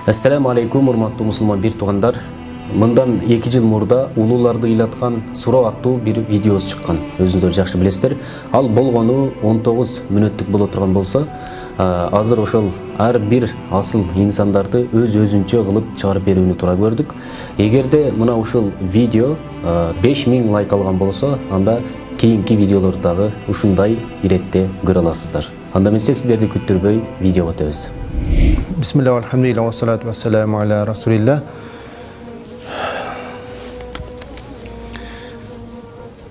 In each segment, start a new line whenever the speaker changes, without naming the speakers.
Assalamu alaikum, урматтуу мусулман бир туугандар. Мындан 2 жыл мурда улууларды ыйлаткан суроо аттуу бир видеосу чыккан. Өзүңүздөр жакшы билесиздер. Ал болгону 19 мүнөттүк боло турган болсо, азыр ошол ар бир асыл инсандарды өзүнчө кылып чыгарып берүүнү туура көрдүк. Эгерде мына ушул видео 5000 лайк алган болсо, анда кийинки видеолорду дагы ушундай иретте көрө аласыздар. Анда эмесе сиздерди күттүрбөй видеого өтөбүз.
Bismillah, alhamdulillah, ve salatu ve selamu ala Resulillah.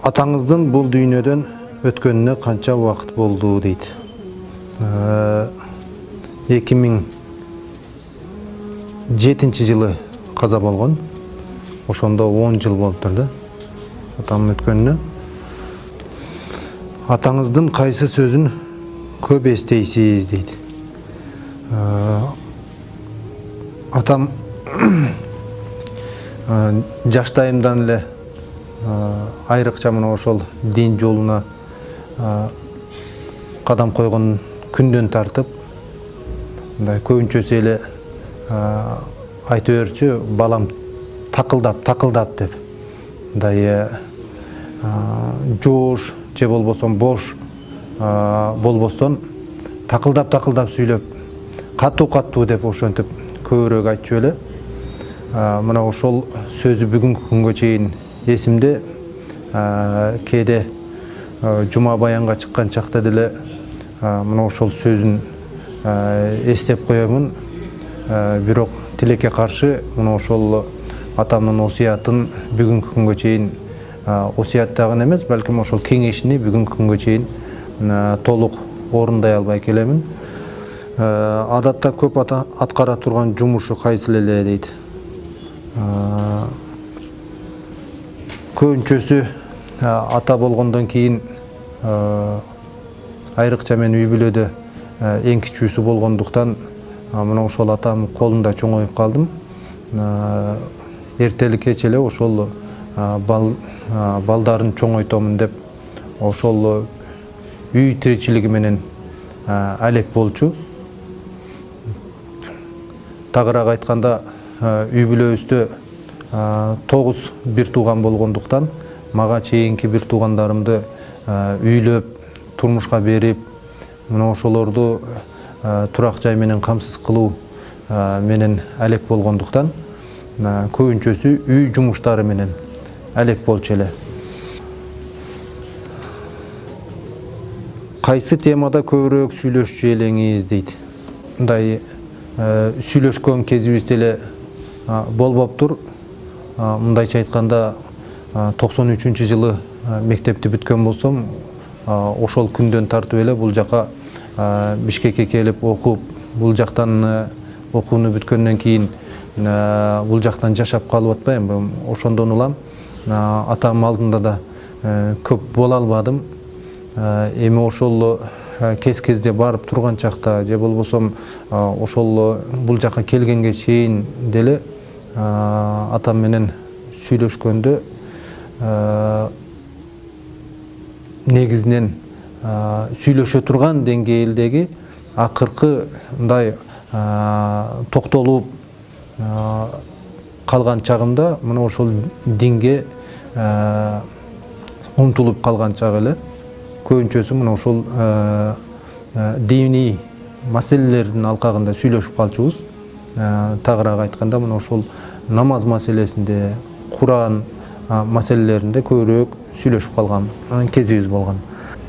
Атаңыздың бұл дүйнөдөн өткөнүнө канча убакыт болду дейт. 2007 жылы каза болгон. Ошондо 10 жыл болуптур да. Атамдын өткөнүнө. Атаңыздын кайсы сөзүн көп эстейсиз дейт. Атам жаштайымдан эле айрыкча мына ошол дин жолуна кадам койгон күндөн тартып, мындай көбүнчөсү эле айта берчү, балам такылдап деп. Мындай жоош же болбосо бош болбостон такылдап сүйлөп, каттуу деп ошентип көбүрөөк айтчу эле. Мына ошол сөзү бүгүнкү күнгө чейин эсимде. Кээде жума баянга чыккан чакта деле мына ошол сөзүн эстеп коёмун. Бирок тилекке каршы мына ошол атамдын осуятын бүгүнкү күнгө чейин осуят дагы эмес, балким ошол кеңешини бүгүнкү күнгө чейин толук орундай албай келемин. Адатта көп аткара турган жумушу кайсы эле дейт. Көбүнчөсү ата болгондон кийин айрыкча мен үй бүлөдө эң кичүүсү болгондуктан мына ошол атам колунда чоңоюп калдым. Эртели кеч эле ошол балдарын чоңойтомун деп ошол үй тиричилиги менен алек болчу. Тагыраак айтканда, үй бүлөбүздө 9 бир тууган болгондуктан мага чейинки бир туугандарымды үйлөп, турмушка берип, мына ошолорду турак жай менен камсыз кылуу менен алек болгондуктан көбүнчөсү үй жумуштары менен алек болчу эле. Кайсы темада көбүрөөк сүйлөшчү элеңиз дейт. Мындай сүйлөшкөн кезибиз эле болбоптур. Мындайча айтканда 93 жылы мектепти бүткөн болсом, ошол күндөн тартып эле бул жака Бишкекке келип окуп, бул жактан окууну бүткөндөн кийин бул жактан жашап калып атпайм. Ошондон улам атам алдында да көп боло албадым. Эми ошол кезде барып турган чакта же болбосом ошол бул жака келгенге чейин деле атам менен сүйлөшкөндө негизинен сүйлөшө турган деңгээлдеги акыркы мындай токтолуп калган чагымда мына ошол динге умтулуп калган чак эле. Көбүнчөсү мына ошол диний маселелердин алкагында сүйлөшүп калчубуз. Тагыраак айтканда мына ошол намаз маселесинде, Куран маселелеринде көбүрөөк сүйлөшүп калган кезибиз болгон.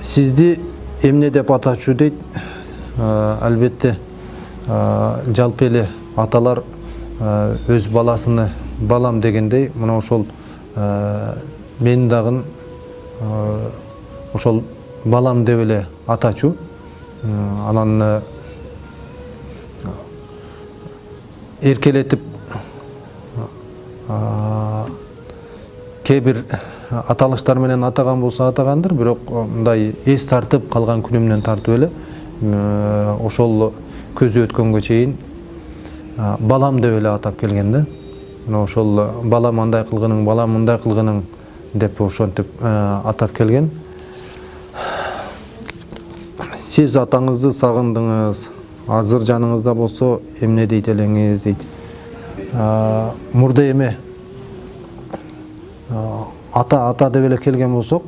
Сизди эмне деп атачу дейт? Албетте жалпы эле аталар өз баласыны балам дегендей, мына ошол мен дагы ошол балам деп эле атачу. Анан эркелетип кээ бир аталыштар менен атаган болсо атагандыр, бирок мындай эс тартып калган күнүмдөн тартып эле ошол көзү өткөнгө чейин балам деп эле атап келген да. Мына ошол балам андай кылгының, балам мындай кылгының деп ошентип атап келген. Сиз атаңызды сагындыңыз, азыр жаныңызда болсо эмне дейт элеңиз дейт. Мурда эме ата деп эле келген болсок,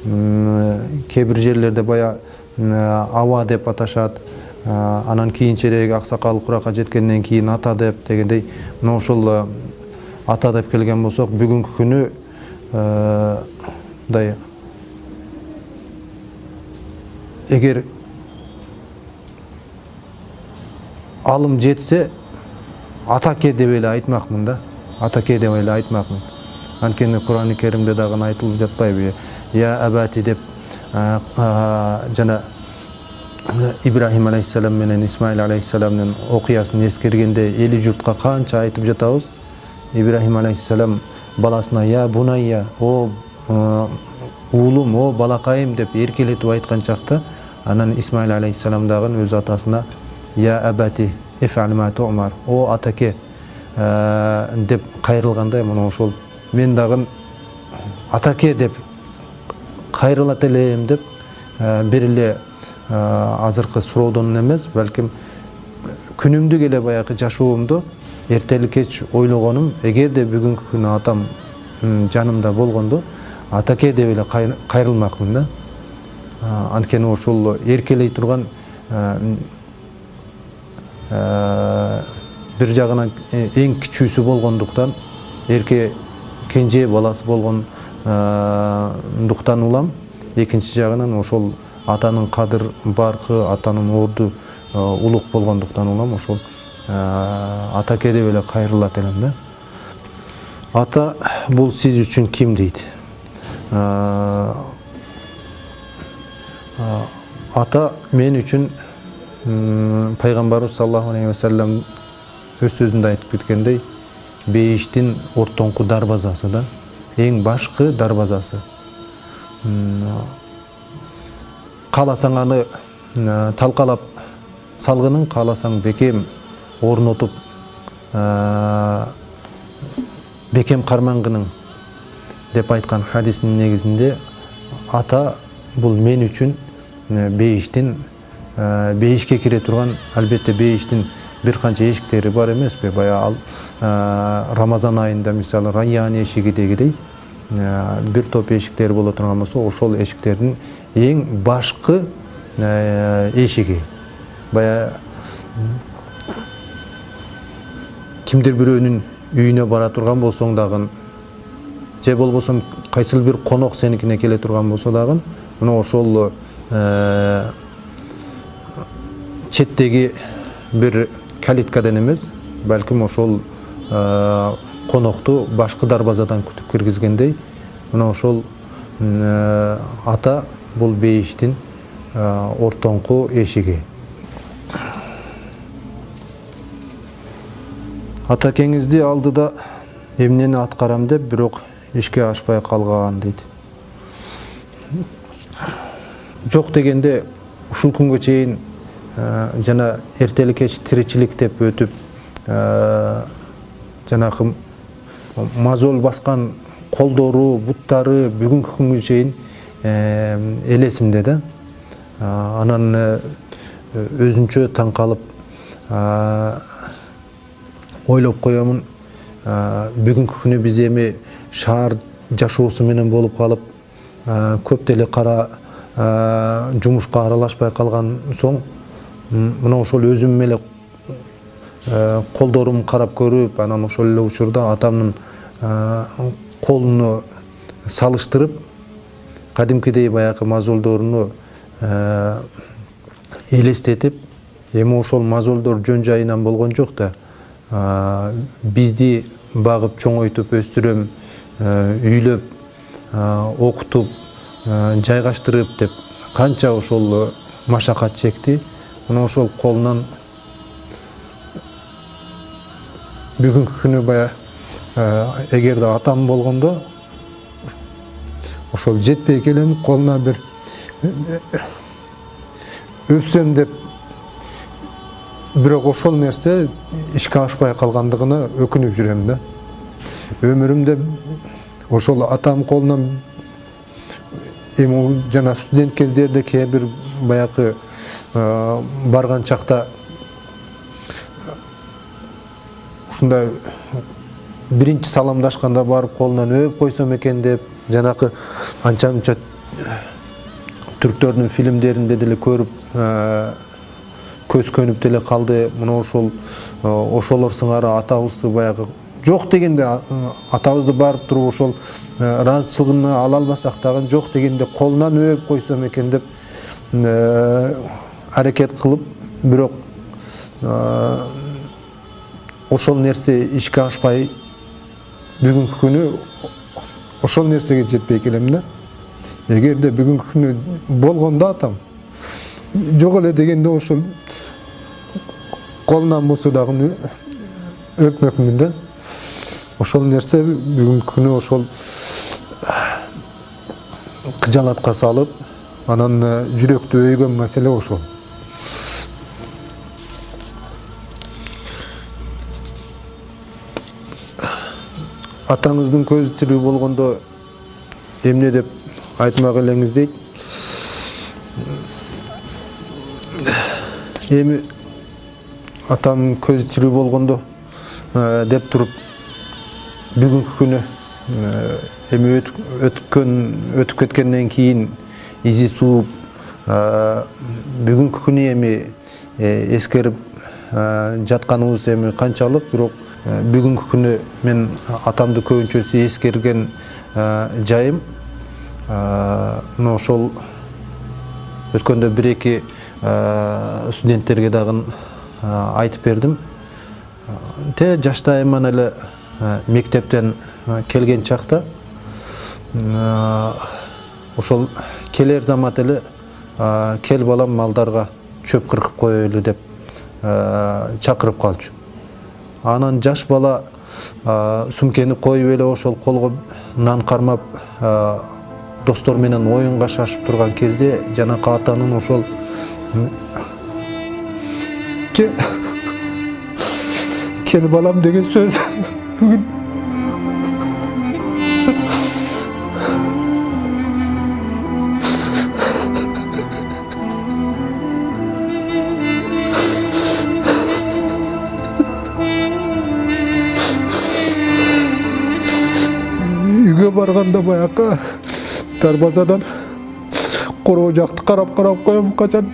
кээ бир жерлерде бая аба деп аташат, анан кийинчерээк аксакал куракка жеткенден кийин ата деп дегендей, мына ошол ата деп келген болсок, бүгүнкү күнү мындай эгер алым жетсе атаке деп эле айтмакмын да, атаке деп эле айтмакмын. Анткени Кур'ан-ы Керимде дагы айтылып жатпайбы, я абати деп жана Ибрахим алейхиссалам менен Исмаил алейхиссаламдын окуясын эскергенде эли журтка канча айтып жатабыз. Ибрахим алейхиссалам баласына я бунайя, о уулум, о балакайым деп эркелетип айткан чакта, анан Исмаил алейхиссалам дагы өз атасына я абати иф'ал ма ту'мар, о атаке деп кайрылгандай, мына ошол мен дагы атаке деп кайрылат элем деп бир эле азыркы суроодон эмес, балким күнүмдүк эле баягы жашоомду эртелик кеч ойлогонум, эгерде бүгүнкү күнү атам жанымда болгондо атаке деп эле кайрылмакмын да. Анткени ошол эркелей турган бир жагынан эң кичүүсү болгондуктан, эрке кенже баласы болгондуктан улам, экинчи жагынан ошол атанын кадыр баркы, атанын орду улук болгондуктан улам, ошол атаке деп эле кайрылат элем да. Ата бул сиз үчүн ким дейт? Ата мен үчүн пайгамбарыбыз саллаллаху алейхи ва саллям өз сөзүндө айтып кеткендей, бейиштин ортоңку дарбазасы да, эң башкы дарбазасы. Кааласаң аны талкалап салгынын, кааласаң бекем орнотуп бекем кармангынын деп айткан хадистин негизинде, ата бул мен үчүн бейиштин, бейишке кире турган, албетте бейиштин бир канча эшиктери бар эмеспи? Бая ал Рамазан айында мисалы Райян эшиги дегидей бир топ эшиктери боло турган болсо, ошол эшиктердин эң башкы эшиги. Бая кимдир бирөөнүн үйүнө бара турган болсоң дагы, же болбосо кайсыл бир конок сеникине келе турган болсо дагы, мына ошол четтеги бир калиткадан эмес, балким ошол конокту башкы дарбазадан күтүп киргизгендей, мына ошол ата бул бейиштин ортоңку эшиги. Атакеңизди алдыда эмнени аткарам деп, бирок ишке ашпай калган дейт. Жок дегенде ушул күнгө чейин жана эртелик кеч тиричилик деп өтүп, жанагы мазол баскан колдору, буттары бүгүнкү күнгө чейин элесимде да. Анан өзүнчө таң калып ойлоп коемун, бүгүнкү күнү биз эми шаар жашоосу менен болуп калып, көп деле кара жумушка аралашпай калган соң, мына ошол өзүм эле колдорум карап көрүп, анан ошол эле учурда атамдын колуну салыштырып, кадимкидей баягы мазолдоруну элестетип, эми ошол мазолдор жөн жайынан болгон жок да. Бизди багып чоңойтуп өстүрөм, үйлөп, окутуп, жайгаштырып деп канча ошол машакат чекти. Мына ошол колунан бүгүнкү күнү бая эгерде атам болгондо, ошол жетпей келем, колуна бир өпсөм деп, бирок ошол нерсе ишке ашпай калгандыгына өкүнүп жүрөм да. Өмүрүмдө ошол атам колунан эми жана студент кездерде кээ бир баягы барган чакта ушундай биринчи саламдашканда барып колунан өп койсом экен деп, жанакы анча мынча түрктөрдүн фильмдеринде деле көрүп көз көнүп деле калды. Мына ошолор сыңары атабызды баягы жок дегенде атабызды барып туруп ошол ыраазычылыгын ала алмасак дагы жок дегенде колунан өп койсом экен деп аракет кылып, бирок ошол нерсе ишке ашпай бүгүнкү күнү ошол нерсеге жетпей келем да. Эгерде бүгүнкү күнү болгондо атам жок эле дегенде ошол колунан болсо дагы өпмөкмүн да. Ошол нерсе бүгүнкү күнү ошол кыжалатка салып, анан жүрөктү өйгөн маселе ошол. Атаңыздын көзү тирүү болгондо эмне деп айтмак элеңиз дейт. Эми атам көзү тирүү болгондо деп туруп бүгүнкү күнү эми өтүп кеткенден кийин изи сууп бүгүнкү күнү эми эскерип жатканыбыз эми канчалык, бирок бүгүнкү күнү мен атамды көбүнчөсү эскерген жайым ошол өткөндө бир-эки студенттерге дагы айтып бердим. Жаштайыман эле мектептен келген чакта ошол келер замат эле кел балам малдарга чөп кыркып коелу деп чакырып калчу. Анан жаш бала сумкени коюп эле ошол колго нан кармап достор менен оюнга шашып турган кезде жанакы атанын ошол кел балам деген сөз бүгүн үйгө барганда баякы дарбазадан короо жакты карап коем, качан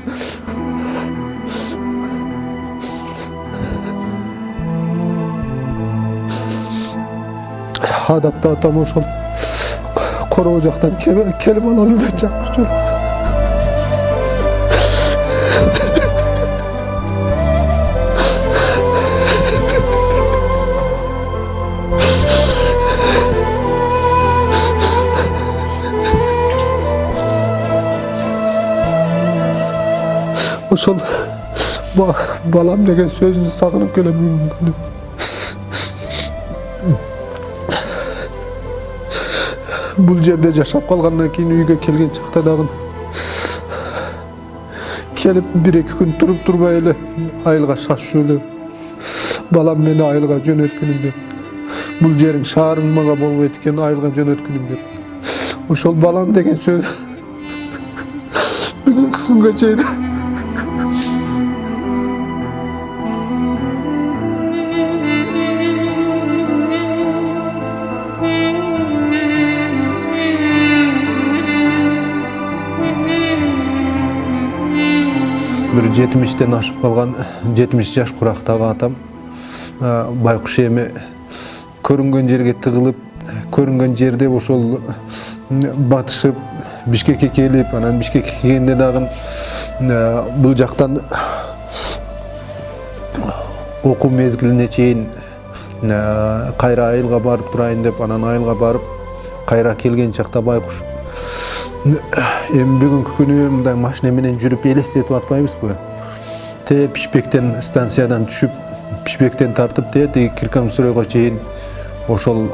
адатта атам ошол короо жактан кел балам деп чакырчу. Ошол балам деген сөзүн сагынып келем бүгүнкү күнү. Бул жерде жашап калгандан кийин үйгө келген чакта дагы келип бир-эки күн туруп турбай эле айылга шашчу эле. Балам мени айылга жөнөткүнүм деп. Бул жериң шаарың мага болбойт экен, айылга жөнөткүнүм деп. Ошол балам деген сөз бүгүнкү күнгө чейин bir 70'ten aşıp kalgan 70 yaş kuraqtagı atam baykuş эми көрүнгөн жерге тыгылып, көрүнгөн жерде ошол батышып Бишкекке келип, анан Бишкекке келгенде дагы бул жактан окуу мезгилине чейин кайра айылга барып турайын деп, анан айылга барып кайра келген чакта байкуш эми бүгүнкү күнү мындай машина менен жүрүп элестетип атпайбызбы? Пишпектен станциядан түшүп, Пишпектен тартып тиги Киркамсуройго чейин ошол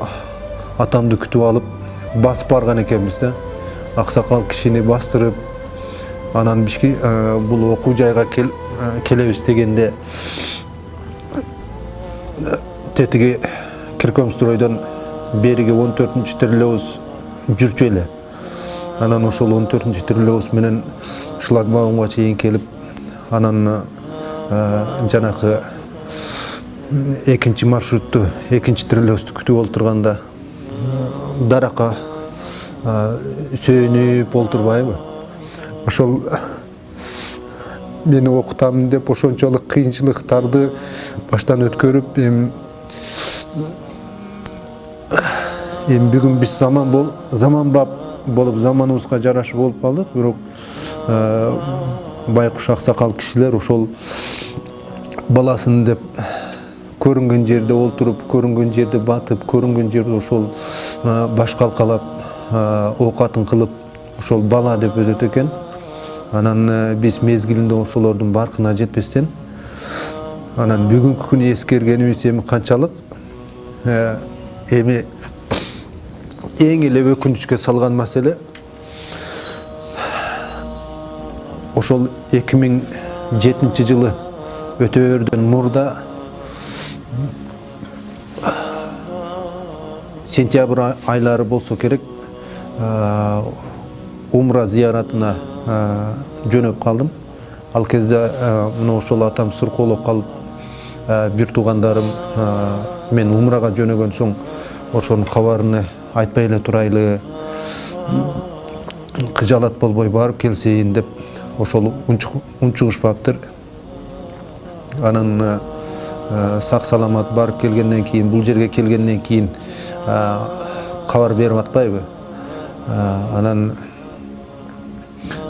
атамды күтүп алып басып барган экенбиз да. Аксакал кишини бастырып, анан бул окуу жайга келебиз дегенде тетиги Киркамсуройдон бериги 14-тирлөөбүз жүрчү эле. Анан ошол 14-тирлөөбүз менен шлагбаумга чейин келип, анан жанакы экинчи маршрутту, экинчи троллейбусту күтүп олтурганда даракка сөйүнүп олтурбайбы? Ошол мени окутамын деп ошончолук кыйынчылыктарды баштан өткөрүп, эми бүгүн биз заманбап болуп, заманыбызга жараша болуп калдык. Бирок байкуш аксакал кишилер ошол баласын деп көрүнгөн жерде олтуруп, көрүнгөн жерде батып, көрүнгөн жерде ошол баш калкалап, оокатын кылып, ошол бала деп өтөт экен. Анан биз мезгилинде ошолордун баркына жетпестен, анан бүгүнкү күнү эскергенибиз эми канчалык? Эми эң эле өкүнүчкө салган маселе ошол 2007 жылы өтөөрдөн мурда сентябрь айлары болсо керек, умра зыяратына жөнөп калдым. Ал кезде мына ошол атам суркоолоп калып, бир туугандарым мен умрага жөнөгөн соң ошонун кабарыны айтпай эле турайлы, кыжалат болбой барып келсейин деп ошол унчугушпаптыр. Анан сак саламат барып келгенден кийин, бул жерге келгенден кийин кабар берип атпайбы? Анан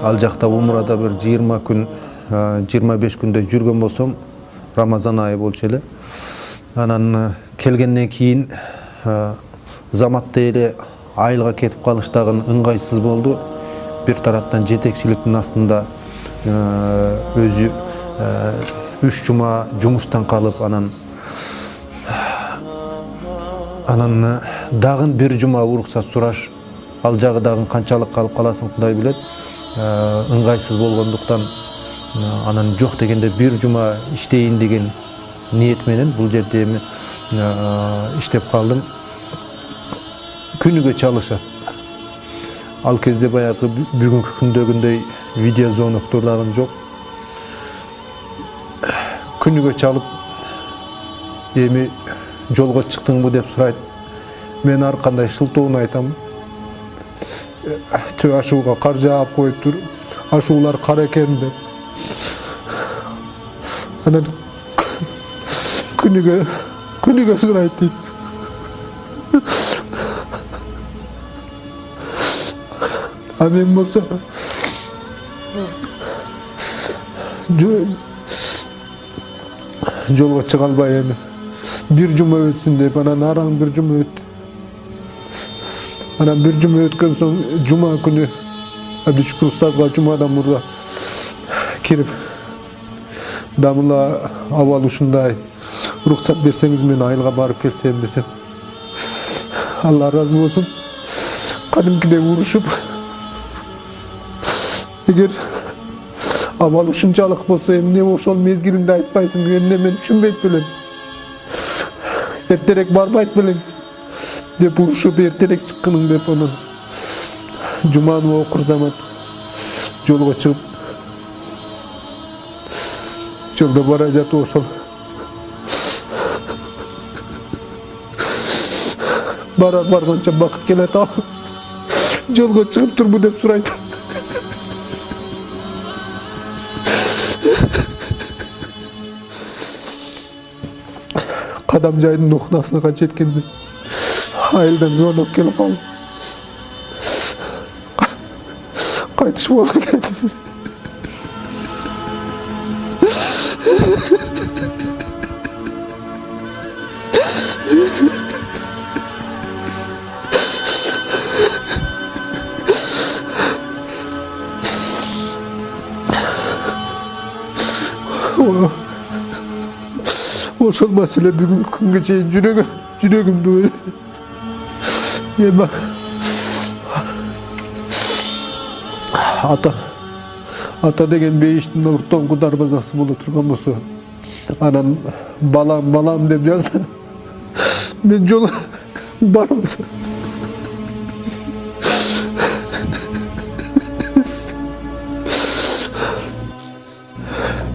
ал жакта умрада бир 20 күн, 25 күндөй жүргөн болсом, Рамазан айы болчу эле. Анан келгенден кийин заматта эле айылга кетип калыш дагы ыңгайсыз болду. Бир тараптан жетекчиликтин астында өзү 3 жума жумуштан калып, анан дагы бир жума уруксат сураш, ал жагы дагы канчалык калып каласын Кудай билет. Ыңгайсыз болгондуктан анан жок дегенде бир жума иштейин деген ниет менен бул жерде эми иштеп калдым. Күнүгө чалышат. Ал кезде баягы бүгүнкү күндөгүндөй видео звоноктор дагы жок. Күнүгө чалып, эми жолго чыктыңбы деп сурайт. Мен ар кандай шылтоону айтам. Төө ашууга кар жаап коюптур. Ашуулар кар экен деп. Анан күнүгө сурайт дейт. А мен болсо жолго чыга албай эми бир жума өтсүн деп, анан араң бир жума өттү. Анан бир жума өткөн соң жума күнү Абдушкур устазга жумадан мурда кирип, дамыла абал ушундай, уруксат берсеңиз мен айылга барып келсем десем. Алла разы болсун. Кадимкидей урушуп, эгер абал ушунчалык болсо эмне ошол мезгилинде айтпайсың, эмне мен түшүнбөйт белем, эртерээк барбайт белең деп урушуп, эртерээк чыккының деп, анан жуманы окур замат жолго чыгып, жолдо бара жатып ошол барганча бакыт келет, жолго чыгып турбу деп сурайт. Кадам жайдын окнасына жеткенде айылдан звонок келип калды. Кайтыш болуп кетти. Ошол маселе бүгүнкү күнгө чейин жүрөгүмдү эми ата деген бейиштин ортоңку дарбазасы боло турган болсо, анан балам деп жазса, мен жол барбасам.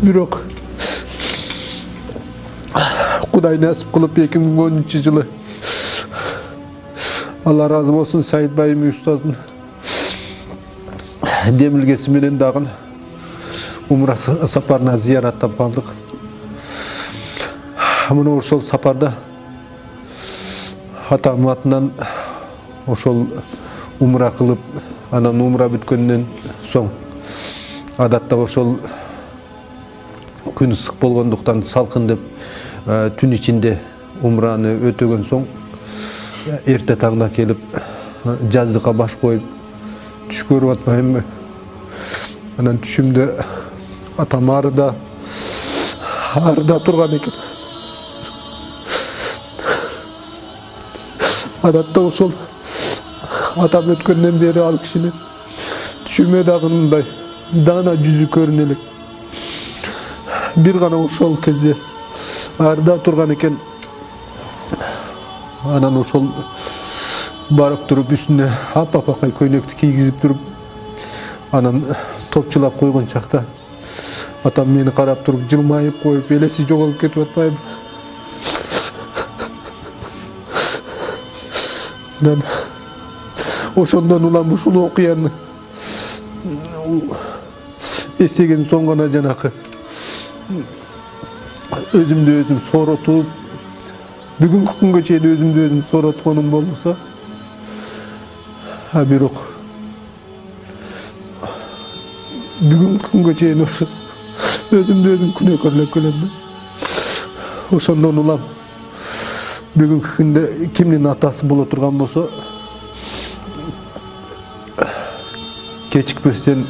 Бирок Kuday nasip kılıp 2013 yılı Allah razı olsun Sayit Bayım Üstaz'ın demilgesi menen dagın Umra saparına ziyaretten kaldık. Muna oşol saparda atam atынан oşol umra kılıp anan umra bütkөндөн soň adatda oşol күн ысык болгондуктан салкын деп түн ичинде умраны өтөгөн соң эрте таңда келип жаздыкка баш коюп түш көрүп атпаймынбы. Анан түшүмдө атам арыда турган экен. Адатта ошол атам өткөндөн бери ал кишини түшүмө дагы мындай даана жүзү көрүнө элек. Бир гана ошол кезде арыда турган экен. Анан ошол барып туруп үстүнө аппакай көйнөктү кийгизип туруп анан топчулап койгон чакта атам мени карап туруп жылмайып коюп элеси жоголуп кетип атпайбы. Анан ошондон улам ушул окуяны эстеген соң гана жанакы өзүмдү өзүм сооротуп бүгүнкү күнгө чейин өзүмдү өзүм сооротконум болбосо бирок бүгүнкү күнгө чейин ошо өзүмдү өзүм күнөөкөрлөп келем да. Ошондон улам бүгүнкү күндө кимдин атасы боло турган болсо кечикпестен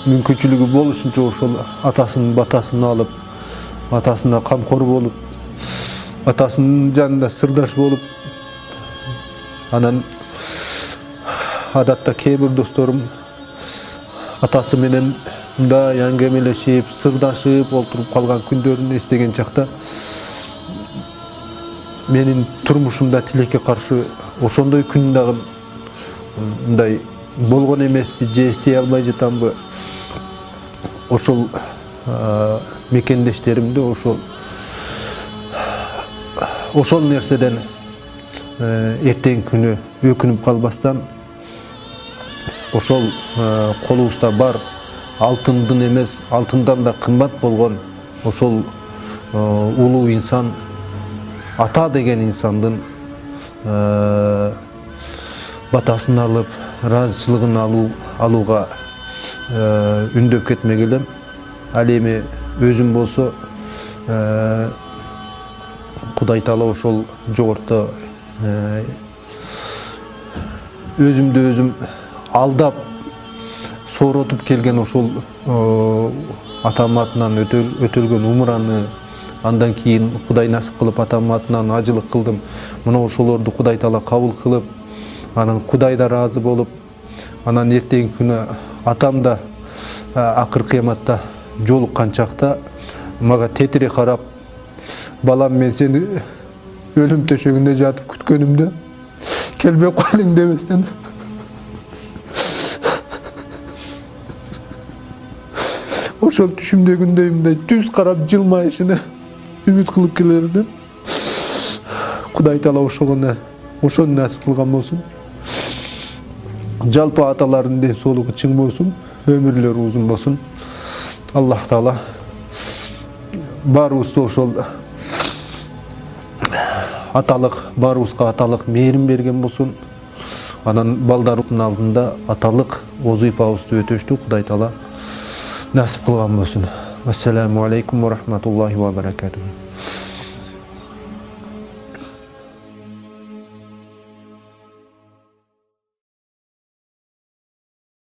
мүмкүнчүлүгү болушунча ошол атасынын батасын алып, атасына камкор болуп, атасынын жанында сырдаш болуп, анан адатта кээ бир досторум атасы менен мындай аңгемелешип, сырдашып олтуруп калган күндөрүн эстеген чакта менин турмушумда тилекке каршы ошондой күн дагы мындай болгон эмеспи, же эстей албай жатамбы. Ошол мекендештеримди ошол нерседен эртең күнү өкүнүп калбастан ошол колубузда бар алтындын эмес, алтындан да кымбат болгон ошол улуу инсан, ата деген инсандын батасын алып, ыраазычылыгын алууга үндөп кетмек элем. Ал эми өзүм болсо Кудай Таала ошол жогорто өзүмдү өзүм алдап сооротуп келген ошол атам атынан өтөлгөн умраны андан кийин Кудай насип кылып атам атынан ажылык кылдым. Мына ошолорду Кудай Таала кабыл кылып, анан Кудай да ыраазы болуп, анан эртеңки күнү атам да акыр кыяматта жолуккан чакта мага тетире карап, балам мен сени өлүм төшөгүндө жатып күткөнүмдө келбей койдуң дебестен ошол түшүмдөгүндөй мындай түз карап жылмайышына үмүт кылып келердим. Кудай Таала ошону насип кылган болсун. Жалпы аталардын ден соолугу чың болсун, өмүрлөрү узун болсун. Аллах Таала баарыбызга ошол баарыбызга аталык мээрин берген болсун. Анан балдарыбыздын алдында аталык озуйпабызды өтөштү Кудай Таала насип кылган болсун. Ассаламу алейкум ва рахматуллахи ва баракатуху.